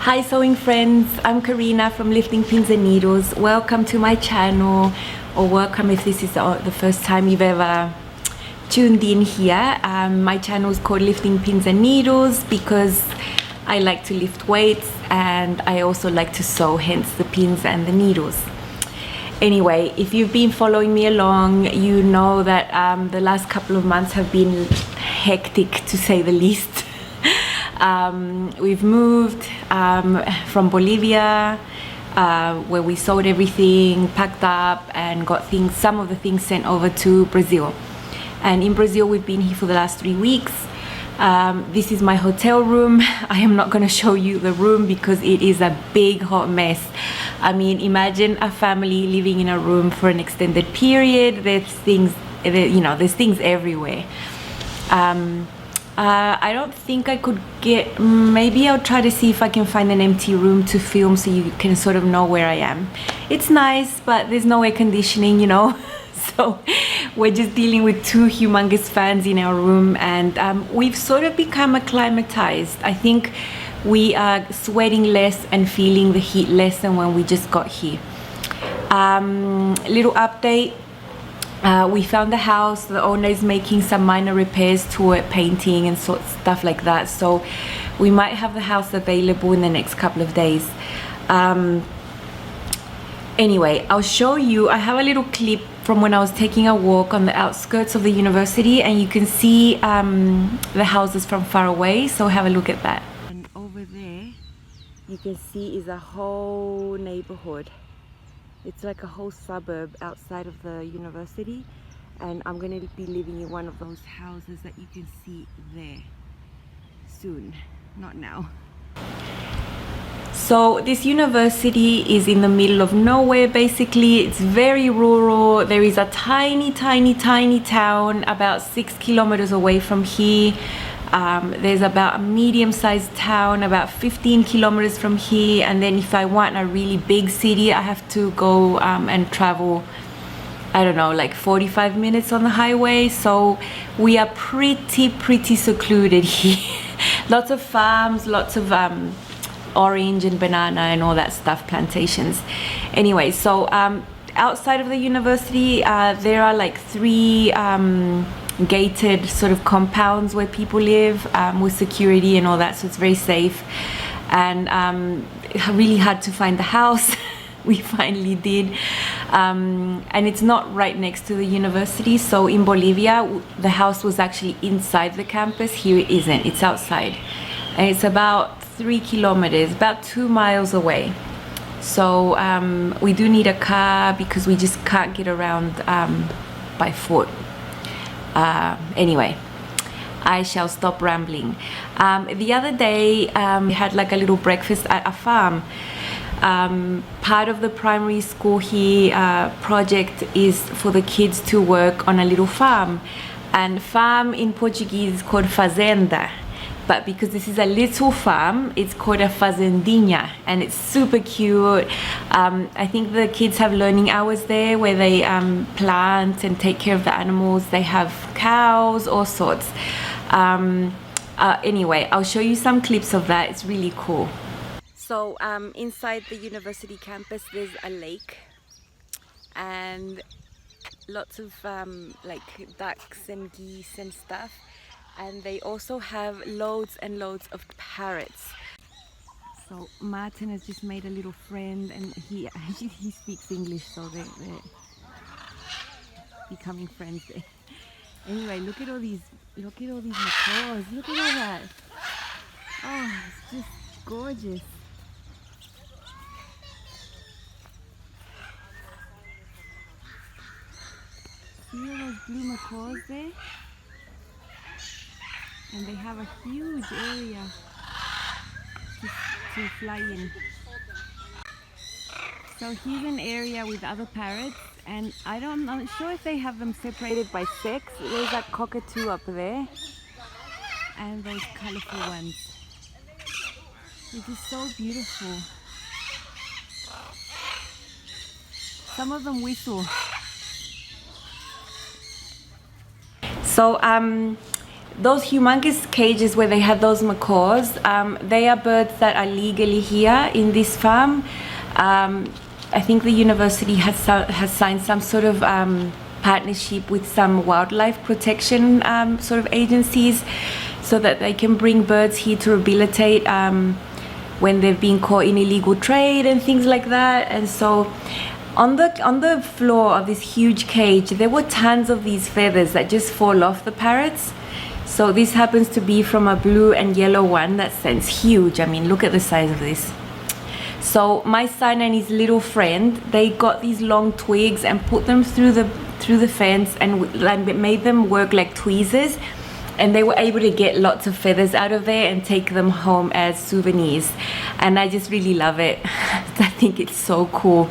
Hi sewing friends, I'm Karina from Lifting Pins and Needles. Welcome to my channel, or welcome if this is the first time you've ever tuned in here. My channel is called Lifting Pins and Needles because I like to lift weights and I also like to sew, hence the pins and the needles. Anyway, if you've been following me along, you know that the last couple of months have been hectic to say the least. We've moved from Bolivia, where we sold everything, packed up and got some of the things sent over to Brazil. And in Brazil we've been here for the last 3 weeks. This is my hotel room. I am not going to show you the room because it is a big hot mess. I mean, imagine a family living in a room for an extended period. There's things, there's things everywhere. I don't think I could get, maybe I'll try to see if I can find an empty room to film so you can sort of know where I am. It's nice, but there's no air conditioning, so we're just dealing with 2 humongous fans in our room, and we've sort of become acclimatized. I think we are sweating less and feeling the heat less than when we just got here. Little update. We found the house. The owner is making some minor repairs to it, painting and stuff like that, so we might have the house available in the next couple of days. Anyway, I'll show you. I have a little clip from when I was taking a walk on the outskirts of the university, and you can see the houses from far away, so have a look at that. And over there you can see is a whole neighborhood. It's like a whole suburb outside of the university, and I'm going to be living in one of those houses that you can see there soon, not now. So this university is in the middle of nowhere basically. It's very rural. There is a tiny town about 6 kilometers away from here. There's about a medium-sized town about 15 kilometers from here, and then if I want a really big city I have to go and travel, I don't know, like 45 minutes on the highway. So we are pretty secluded here. Lots of farms, lots of orange and banana and all that stuff, plantations. Anyway, so outside of the university there are like 3 gated sort of compounds where people live with security and all that, so it's very safe. And really hard to find the house. We finally did, and it's not right next to the university. So in Bolivia the house was actually inside the campus. Here it isn't, it's outside, and it's about 3 kilometers, about 2 miles away. So we do need a car because we just can't get around by foot. Anyway, I shall stop rambling. The other day we had like a little breakfast at a farm. Part of the primary school here project is for the kids to work on a little farm, and farm in Portuguese is called fazenda, but because this is a little farm it's called a fazendinha, and it's super cute. I think the kids have learning hours there where they plant and take care of the animals. They have cows, all sorts. Anyway, I'll show you some clips of that. It's really cool. So inside the university campus there's a lake and lots of like ducks and geese and stuff, and they also have loads and loads of parrots. So Martin has just made a little friend, and he speaks English, so they're becoming friends there. Anyway, look at all these macaws. Look at all that. Oh, it's just gorgeous. See all those blue macaws there? And they have a huge area to fly in. So here's an area with other parrots, and I'm not sure if they have them separated by sex. There's a cockatoo up there and those colorful ones. It is so beautiful. Some of them whistle. So those humongous cages where they have those macaws, they are birds that are legally here in this farm. I think the university has signed some sort of partnership with some wildlife protection sort of agencies, so that they can bring birds here to rehabilitate when they've been caught in illegal trade and things like that. And so on the floor of this huge cage, there were tons of these feathers that just fall off the parrots. So this happens to be from a blue and yellow one. That stands huge. I mean, look at the size of this. So my son and his little friend, they got these long twigs and put them through the fence and made them work like tweezers, and they were able to get lots of feathers out of there and take them home as souvenirs. And I just really love it. I think it's so cool.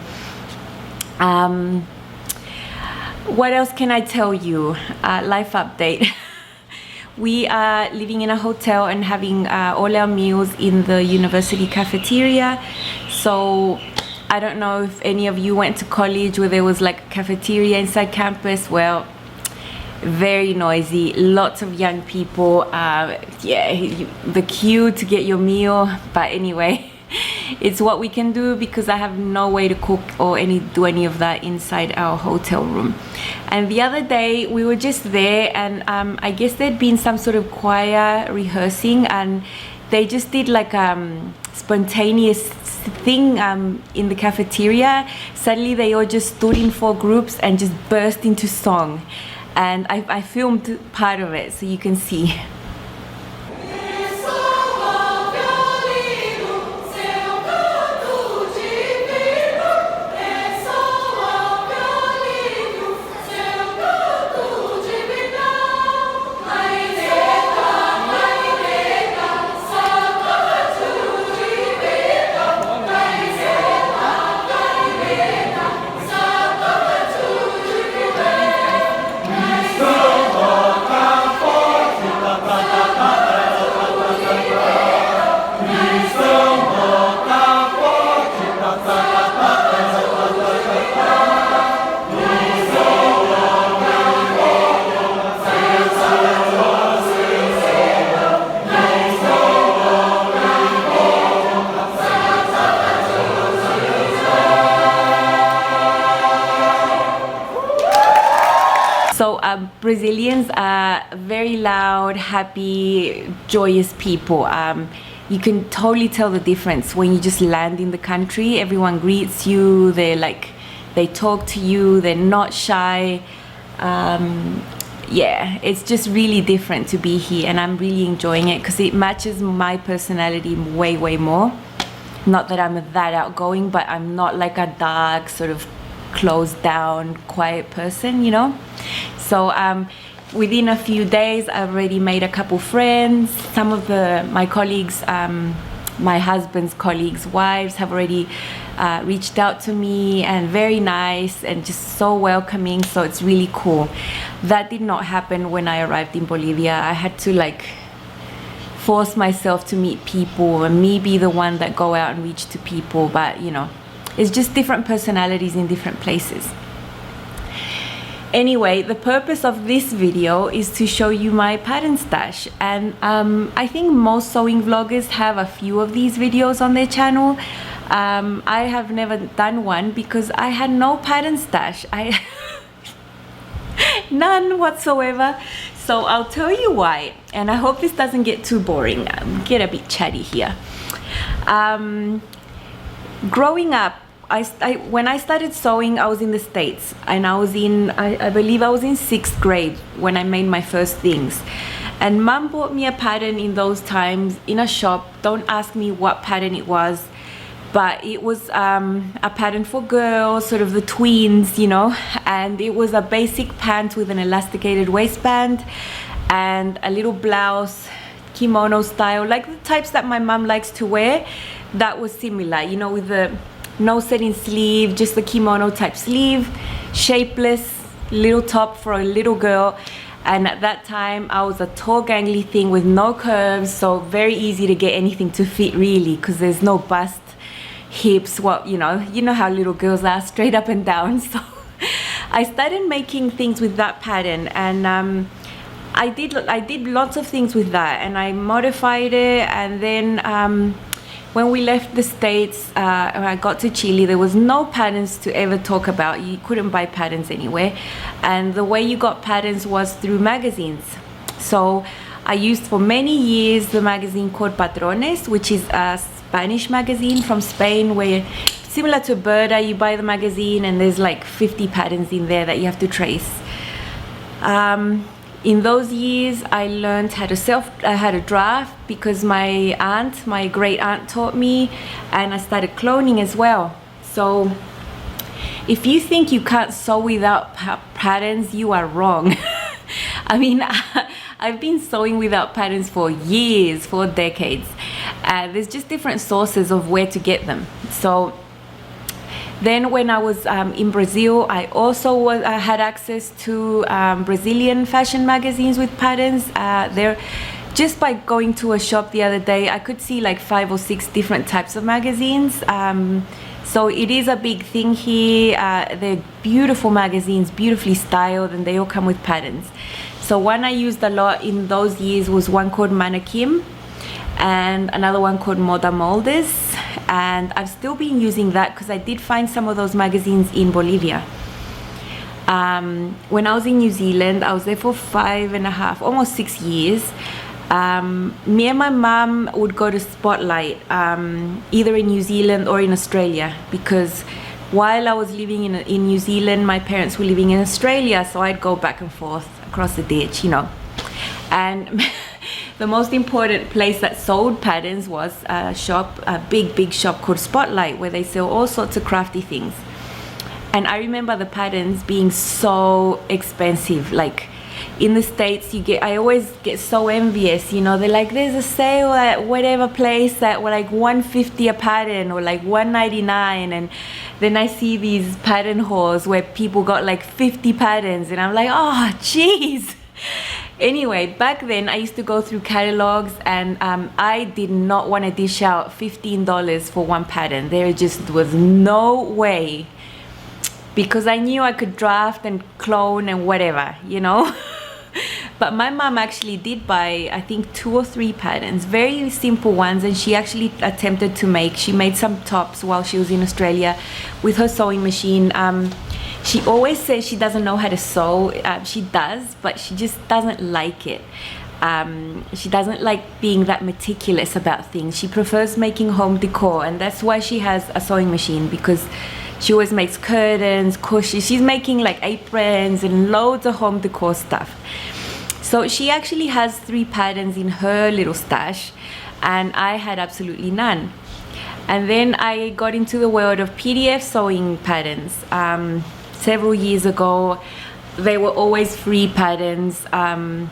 What else can I tell you? Life update. We are living in a hotel and having all our meals in the university cafeteria. So I don't know if any of you went to college where there was like a cafeteria inside campus. Well, very noisy, lots of young people. The queue to get your meal. But anyway, it's what we can do because I have no way to cook or do any of that inside our hotel room. And the other day we were just there, and I guess there'd been some sort of choir rehearsing, and they just did like spontaneous thing in the cafeteria. Suddenly they all just stood in 4 groups and just burst into song, and I filmed part of it so you can see. So Brazilians are very loud, happy, joyous people. You can totally tell the difference when you just land in the country. Everyone greets you, they talk to you, they're not shy. Yeah, it's just really different to be here, and I'm really enjoying it because it matches my personality way, way more. Not that I'm that outgoing, but I'm not like a dark, sort of closed down, quiet person, you know? So within a few days, I've already made a couple friends. Some of my colleagues, my husband's colleagues' wives have already reached out to me, and very nice and just so welcoming. So it's really cool. That did not happen when I arrived in Bolivia. I had to force myself to meet people and me be the one that go out and reach to people. But you know, it's just different personalities in different places. Anyway, the purpose of this video is to show you my pattern stash, and I think most sewing vloggers have a few of these videos on their channel. I have never done one because I had no pattern stash. None whatsoever. So I'll tell you why, and I hope this doesn't get too boring. Get a bit chatty here. Growing up, when I started sewing, I was in the States, and I was I believe I was in 6th grade when I made my first things. And Mum bought me a pattern in those times in a shop. Don't ask me what pattern it was, but it was a pattern for girls, sort of the tweens, you know, and it was a basic pant with an elasticated waistband and a little blouse, kimono style, like the types that my mum likes to wear. That was similar, you know, with the no setting sleeve, just the kimono type sleeve, shapeless little top for a little girl. And at that time I was a tall gangly thing with no curves, so very easy to get anything to fit really, because there's no bust, hips, what, you know how little girls are, straight up and down. So I started making things with that pattern, and I did lots of things with that, and I modified it. And then when we left the States and I got to Chile, there was no patterns to ever talk about. You couldn't buy patterns anywhere, and the way you got patterns was through magazines. So I used for many years the magazine called Patrones, which is a Spanish magazine from Spain, where similar to Berta, you buy the magazine and there's like 50 patterns in there that you have to trace. In those years, I learned how to draft because my great aunt taught me, and I started cloning as well. So if you think you can't sew without patterns, you are wrong. I mean, I've been sewing without patterns for years, for decades. There's just different sources of where to get them. So then when I was in Brazil, I also had access to Brazilian fashion magazines with patterns. Just by going to a shop the other day, I could see like 5 or 6 different types of magazines. So it is a big thing here. They're beautiful magazines, beautifully styled, and they all come with patterns. So one I used a lot in those years was one called Manakim, and another one called Moda Moldes. And I've still been using that because I did find some of those magazines in Bolivia. When I was in New Zealand, I was there for 5.5, almost 6 years. Me and my mom would go to Spotlight, either in New Zealand or in Australia, because while I was living in New Zealand, my parents were living in Australia, so I'd go back and forth across the ditch, you know. And the most important place that sold patterns was a big shop called Spotlight, where they sell all sorts of crafty things. And I remember the patterns being so expensive. Like in the States, I always get so envious, you know. They're like, there's a sale at whatever place that were like $150 a pattern or like $199, and then I see these pattern hauls where people got like 50 patterns, and I'm like, oh jeez. Anyway, back then I used to go through catalogs, and I did not want to dish out $15 for one pattern. There just was no way, because I knew I could draft and clone and whatever, you know. But my mom actually did buy, I think, 2 or 3 patterns, very simple ones, and she actually attempted to she made some tops while she was in Australia with her sewing machine. She always says she doesn't know how to sew. She does, but she just doesn't like it. She doesn't like being that meticulous about things. She prefers making home decor, and that's why she has a sewing machine, because she always makes curtains, cushions. She's making like aprons and loads of home decor stuff. So she actually has 3 patterns in her little stash, and I had absolutely none. And then I got into the world of PDF sewing patterns. Several years ago, they were always free patterns. And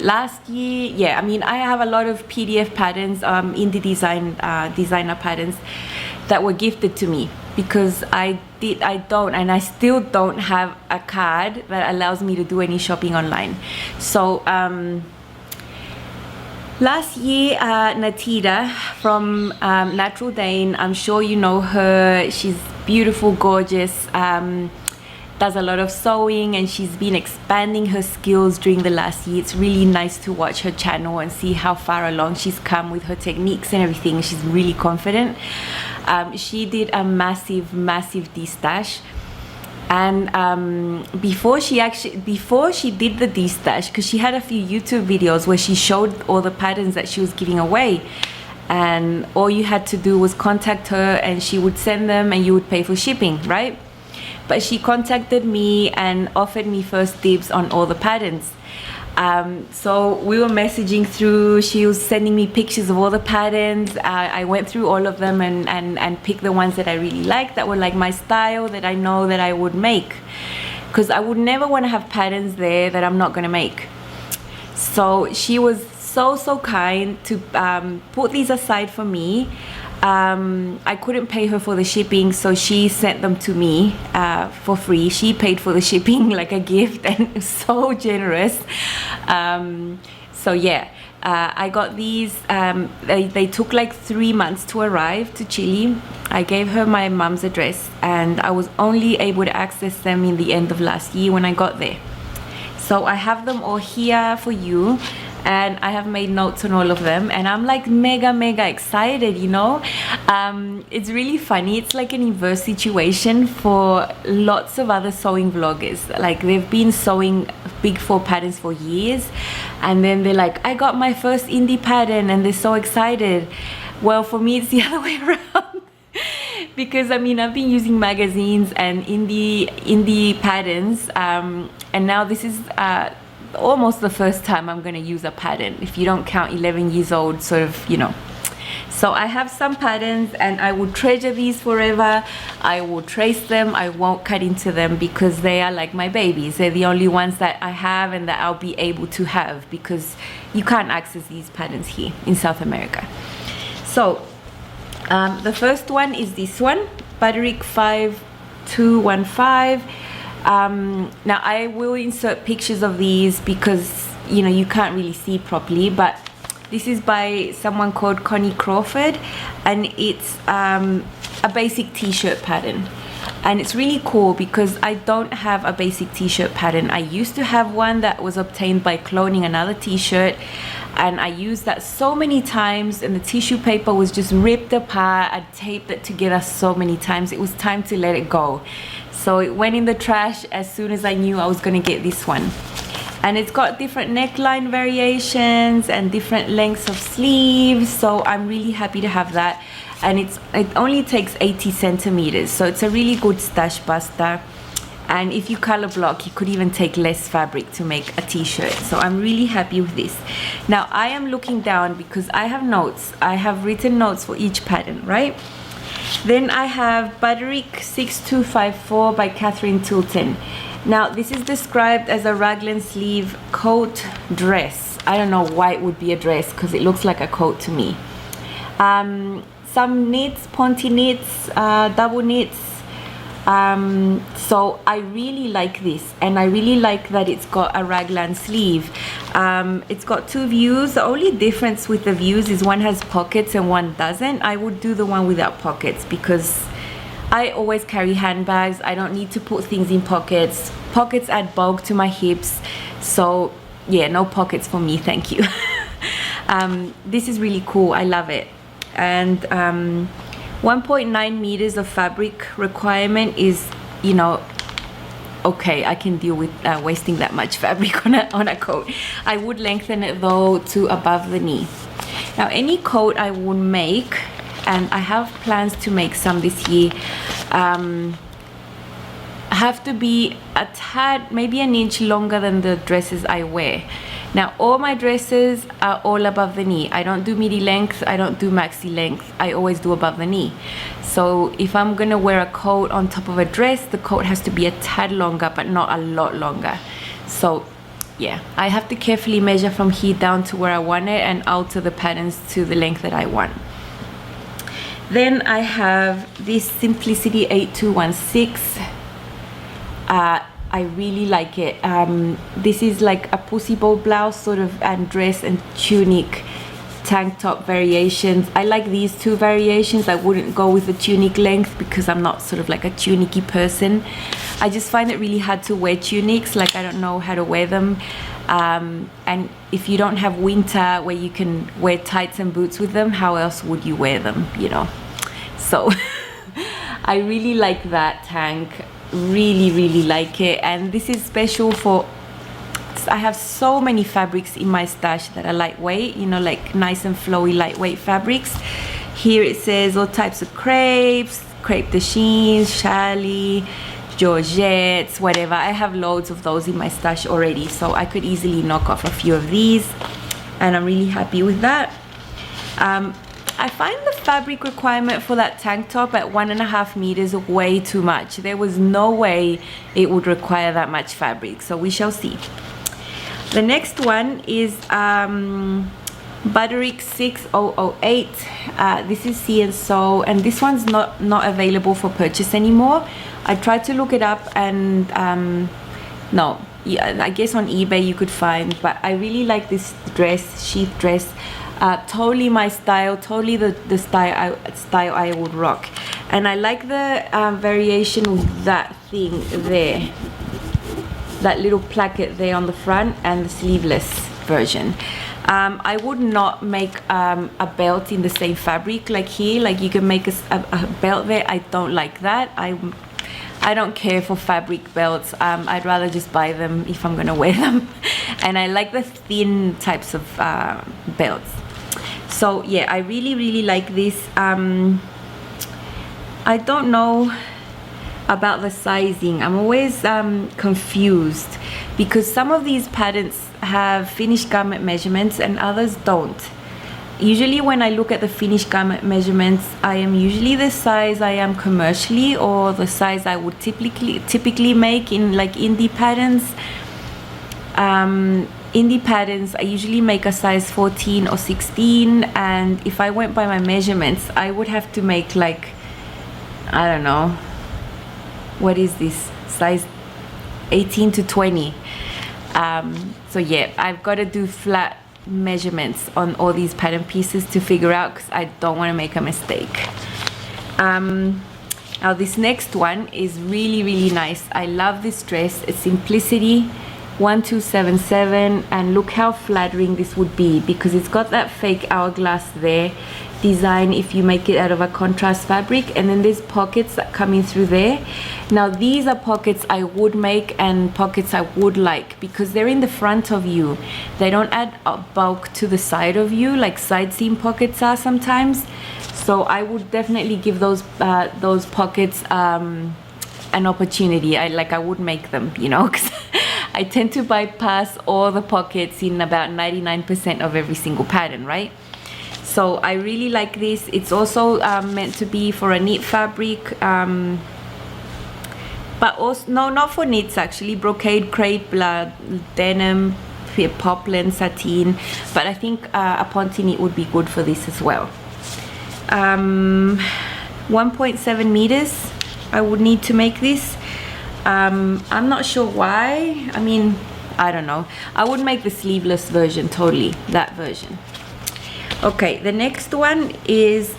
last year, yeah, I mean, I have a lot of PDF patterns, indie designer patterns that were gifted to me, because I don't, and I still don't have a card that allows me to do any shopping online. So last year, Nateida from Natural Dane, I'm sure you know her. She's beautiful, gorgeous, does a lot of sewing, and she's been expanding her skills during the last year. It's really nice to watch her channel and see how far along she's come with her techniques and everything. She's really confident. She did a massive de-stash, and before she did the de-stash, because she had a few YouTube videos where she showed all the patterns that she was giving away, and all you had to do was contact her and she would send them and you would pay for shipping, right? But she contacted me and offered me first dibs on all the patterns. So we were messaging through, she was sending me pictures of all the patterns. I went through all of them and picked the ones that I really liked, that were like my style, that I know that I would make. Because I would never want to have patterns there that I'm not going to make. So she was so kind to put these aside for me. I couldn't pay her for the shipping, so she sent them to me for free. She paid for the shipping like a gift, and so generous. So yeah, I got these. They took like 3 months to arrive to Chile. I gave her my mom's address, and I was only able to access them in the end of last year when I got there. So I have them all here for you, and I have made notes on all of them, and I'm like mega excited, you know. It's really funny. It's like an inverse situation for lots of other sewing vloggers. Like, they've been sewing big 4 patterns for years, and then they're like, I got my first indie pattern, and they're so excited. Well, for me it's the other way around. Because I mean, I've been using magazines and indie patterns, and now this is almost the first time I'm going to use a pattern, if you don't count 11 years old, sort of, you know. So I have some patterns, and I will treasure these forever. I will trace them. I won't cut into them, because they are like my babies. They're the only ones that I have and that I'll be able to have, because you can't access these patterns here in South America. So the first one is this one, Butterick 5215. Now I will insert pictures of these, because you know, you can't really see properly, but this is by someone called Connie Crawford, and it's a basic t-shirt pattern. And it's really cool because I don't have a basic t-shirt pattern. I used to have one that was obtained by cloning another t-shirt, and I used that so many times, and the tissue paper was just ripped apart. I taped it together so many times. It was time to let it go. So it went in the trash as soon as I knew I was going to get this one. And it's got different neckline variations and different lengths of sleeves, so I'm really happy to have that. And it only takes 80 centimeters, so it's a really good stash buster. And if you color block, you could even take less fabric to make a t-shirt. So I'm really happy with this. Now I am looking down because I have notes. I have written notes for each pattern, right? Then I have Butterick 6254 by Katherine Tilton. Now this is described as a raglan sleeve coat dress. I don't know why it would be a dress, because it looks like a coat to me. Some knits, ponte knits, double knits. So I really like this, and I really like that it's got a raglan sleeve. It's got 2 views. The only difference with the views is one has pockets and one doesn't. I would do the one without pockets, because I always carry handbags. I don't need to put things in pockets. Pockets add bulk to my hips, so yeah, no pockets for me, thank you. This is really cool. I love it. And 1.9 meters of fabric requirement is, you know, okay, I can deal with wasting that much fabric on a coat. I would lengthen it though to above the knee. Now any coat I will make, and I have plans to make some this year, have to be a tad, maybe an inch longer than the dresses I wear. Now all my dresses are all above the knee. I don't do midi length, I don't do maxi length, I always do above the knee. So if I'm gonna wear a coat on top of a dress, the coat has to be a tad longer, but not a lot longer. So yeah, I have to carefully measure from here down to where I want it, and alter the patterns to the length that I want. Then I have this Simplicity 8216. I really like it. This is like a pussy bow blouse sort of, and dress and tunic tank top variations. I like these 2 variations. I wouldn't go with the tunic length because I'm not sort of like a tunicky person. I just find it really hard to wear tunics. Like, I don't know how to wear them. And if you don't have winter where you can wear tights and boots with them, how else would you wear them, you know? So I really like that tank. Really like it. And this is special for, I have so many fabrics in my stash that are lightweight, you know, like nice and flowy lightweight fabrics. Here it says all types of crepes, crepe de chine, challis, georgettes, whatever. I have loads of those in my stash already, so I could easily knock off a few of these, and I'm really happy with that. I find the fabric requirement for that tank top at 1.5 meters way too much. There was no way it would require that much fabric, so we shall see. The next one is Butterick 6008. This is See Sew, and this one's not available for purchase anymore. I tried to look it up, and no, yeah, I guess on eBay you could find, but I really like this dress, sheath dress. Totally my style, totally the style I would rock. And I like the variation with that thing there, that little placket there on the front, and the sleeveless version. I would not make a belt in the same fabric like here. Like you can make a belt there. I don't like that. I don't care for fabric belts. I'd rather just buy them if I'm gonna wear them. And I like the thin types of belts. So yeah, I really like this. I don't know about the sizing. I'm always confused because some of these patterns have finished garment measurements and others don't. Usually when I look at the finished garment measurements, I am usually the size I am commercially, or the size I would typically make in like indie patterns. Indie patterns, I usually make a size 14 or 16, and if I went by my measurements, I would have to make like, I don't know, what is this, size 18 to 20. So yeah, I've got to do flat measurements on all these pattern pieces to figure out, because I don't want to make a mistake. Now this next one is really nice. I love this dress. It's Simplicity 1277, and look how flattering this would be, because it's got that fake hourglass there design if you make it out of a contrast fabric, and then there's pockets that come in through there. Now these are pockets I would make and pockets I would like, because they're in the front of you. They don't add a bulk to the side of you like side seam pockets are sometimes. So I would definitely give those pockets an opportunity. I would make them, you know, because I tend to bypass all the pockets in about 99% of every single pattern, right? So I really like this. It's also meant to be for a knit fabric, but also, no, not for knits actually, brocade, crepe, denim, poplin, sateen, but I think a ponte knit would be good for this as well. 1.7 meters I would need to make this. I'm not sure why. I mean, I don't know. I would make the sleeveless version, totally, that version. Okay, the next one is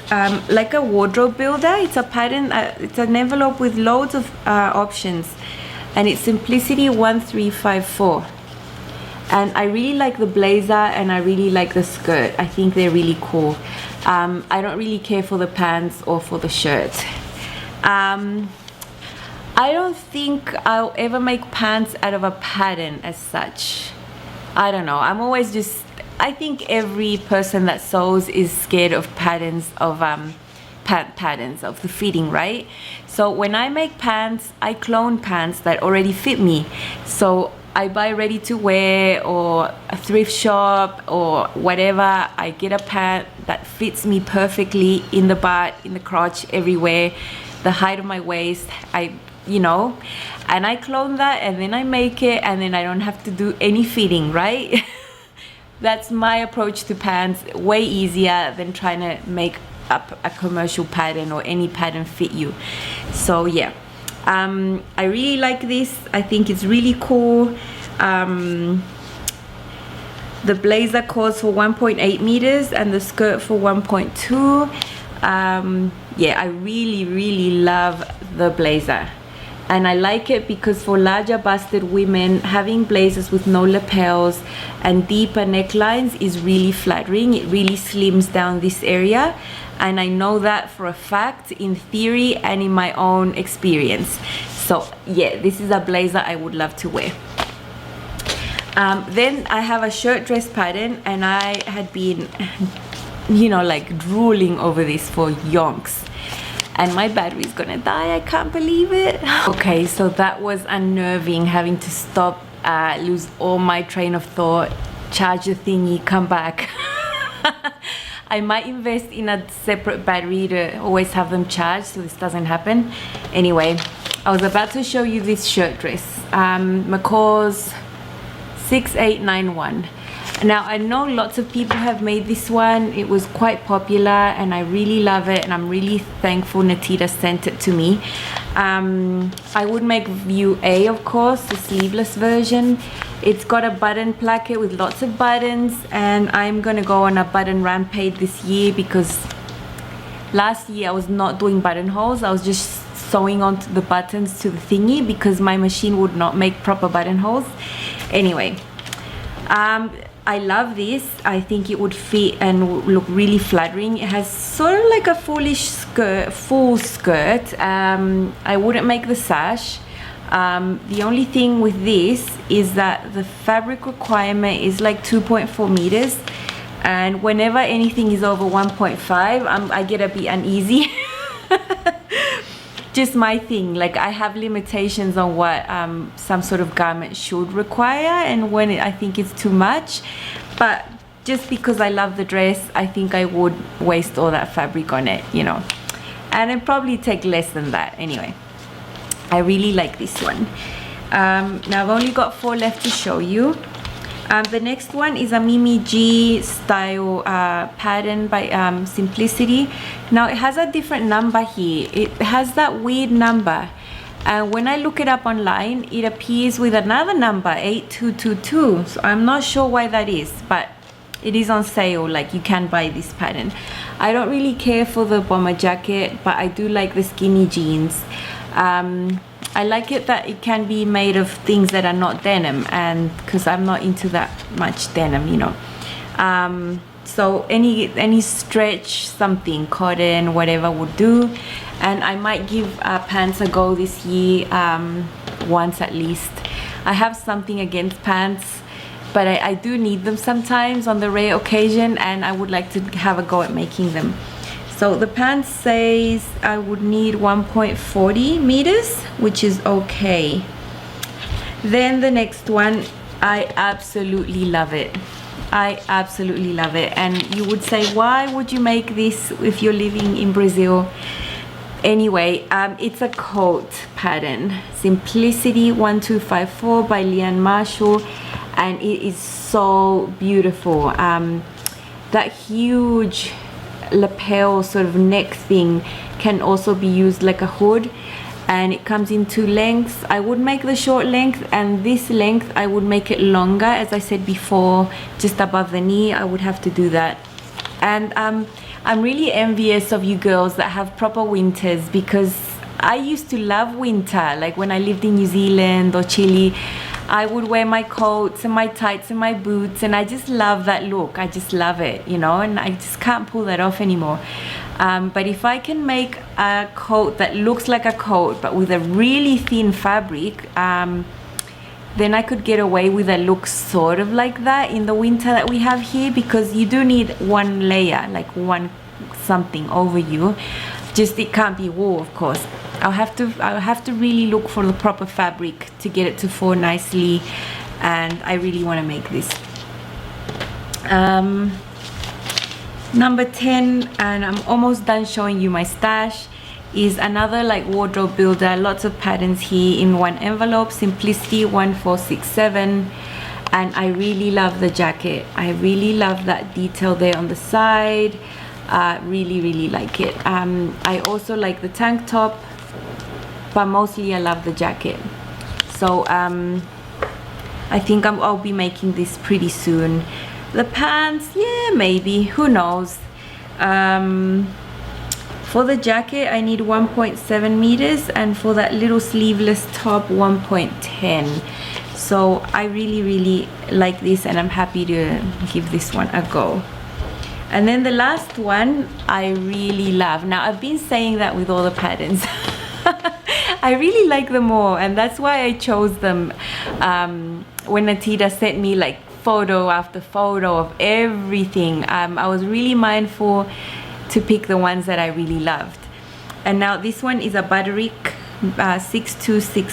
like a wardrobe builder. It's a pattern, it's an envelope with loads of options, and it's Simplicity 1354. And I really like the blazer and I really like the skirt. I think they're really cool. I don't really care for the pants or for the shirt. I don't think I'll ever make pants out of a pattern as such. I don't know. I'm always just, I think every person that sews is scared of patterns, of patterns of the fitting, right? So when I make pants, I clone pants that already fit me. So I buy ready to wear or a thrift shop or whatever. I get a pant that fits me perfectly in the butt, in the crotch, everywhere, the height of my waist, you know, and I clone that and then I make it, and then I don't have to do any fitting, right? That's my approach to pants. Way easier than trying to make up a commercial pattern or any pattern fit you. So yeah, I really like this. I think it's really cool. The blazer calls for 1.8 meters and the skirt for 1.2. Yeah, I really love the blazer. And I like it because for larger busted women, having blazers with no lapels and deeper necklines is really flattering. It really slims down this area, and I know that for a fact in theory and in my own experience. So yeah, this is a blazer I would love to wear. Then I have a shirt dress pattern, and I had been, you know, like drooling over this for yonks. And my battery's gonna die, I can't believe it. Okay, so that was unnerving, having to stop, lose all my train of thought, charge the thingy, come back. I might invest in a separate battery to always have them charged so this doesn't happen. Anyway, I was about to show you this shirt dress, McCall's 6891. Now I know lots of people have made this one. It was quite popular and I really love it, and I'm really thankful Nateida sent it to me. I would make Viwe, of course, the sleeveless version. It's got a button placket with lots of buttons, and I'm gonna go on a button rampage this year because last year I was not doing buttonholes. I was just sewing onto the buttons to the thingy because my machine would not make proper buttonholes. Anyway, I love this. I think it would fit and look really flattering. It has sort of like a full skirt. I wouldn't make the sash. The only thing with this is that the fabric requirement is like 2.4 meters, and whenever anything is over 1.5, I get a bit uneasy. Just my thing, like I have limitations on what some sort of garment should require, and when I think it's too much. But just because I love the dress, I think I would waste all that fabric on it, you know, and it'd probably take less than that. Anyway, I really like this one. Now I've only got 4 left to show you. The next one is a Mimi G style pattern by Simplicity. Now it has a different number here. It has that weird number, and when I look it up online, it appears with another number, 8222. So I'm not sure why that is, but it is on sale. Like, you can buy this pattern. I don't really care for the bomber jacket, but I do like the skinny jeans. I like it that it can be made of things that are not denim, and because I'm not into that much denim, you know. So any stretch, something, cotton, whatever would do. And I might give pants a go this year, once at least. I have something against pants, but I do need them sometimes on the rare occasion, and I would like to have a go at making them. So the pants says I would need 1.40 meters, which is okay. Then the next one, I absolutely love it. I absolutely love it. And you would say, why would you make this if you're living in Brazil? Anyway, it's a coat pattern, Simplicity 1254 by Leanne Marshal, and it is so beautiful. That huge lapel sort of neck thing can also be used like a hood, and it comes in 2 lengths. I would make the short length, and this length I would make it longer, as I said before, just above the knee. I would have to do that. And I'm really envious of you girls that have proper winters, because I used to love winter. Like when I lived in New Zealand or Chile, I would wear my coats and my tights and my boots, and I just love that look. I just love it, you know, and I just can't pull that off anymore. But if I can make a coat that looks like a coat but with a really thin fabric, then I could get away with a look sort of like that in the winter that we have here, because you do need one layer, like one something over you. Just it can't be wool, of course. I'll have to really look for the proper fabric to get it to fall nicely, and I really want to make this. Number 10, and I'm almost done showing you my stash, is another like wardrobe builder. Lots of patterns here in one envelope, Simplicity 1467, and I really love the jacket. I really love that detail there on the side. Really like it. I also like the tank top, but mostly I love the jacket. So I think I'll be making this pretty soon. The pants, yeah, maybe, who knows. For the jacket I need 1.7 meters, and for that little sleeveless top 1.10. So I really like this, and I'm happy to give this one a go. And then the last one I really love. Now I've been saying that with all the patterns. I really like them all, and that's why I chose them. When Nateida sent me like photo after photo of everything, I was really mindful to pick the ones that I really loved. And now this one is a Butterick 6260.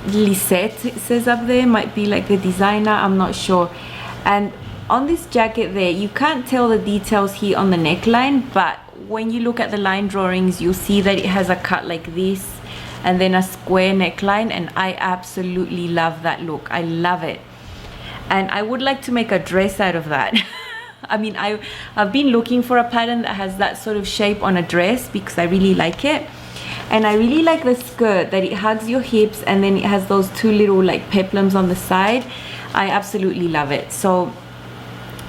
Lisette, it says up there, might be like the designer, I'm not sure. And on this jacket there, you can't tell the details here on the neckline, but when you look at the line drawings, you'll see that it has a cut like this and then a square neckline, and I absolutely love that look. I love it, and I would like to make a dress out of that. I mean, I've been looking for a pattern that has that sort of shape on a dress, because I really like it. And I really like the skirt, that it hugs your hips and then it has those 2 little like peplums on the side. I absolutely love it. So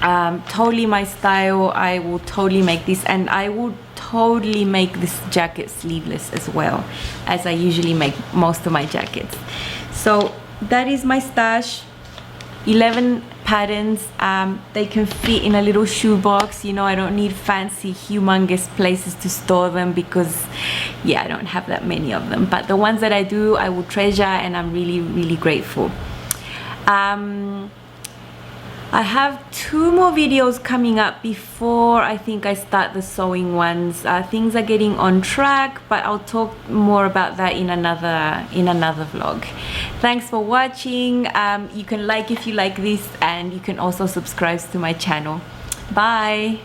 totally my style. I will totally make this, and I will totally make this jacket sleeveless as well, as I usually make most of my jackets. So that is my stash. 11 patterns. They can fit in a little shoebox. You know, I don't need fancy humongous places to store them because yeah, I don't have that many of them, but the ones that I do, I will treasure, and I'm really grateful. I have 2 more videos coming up before I think I start the sewing ones. Things are getting on track, but I'll talk more about that in another vlog. Thanks for watching. You can like if you like this, and you can also subscribe to my channel. Bye.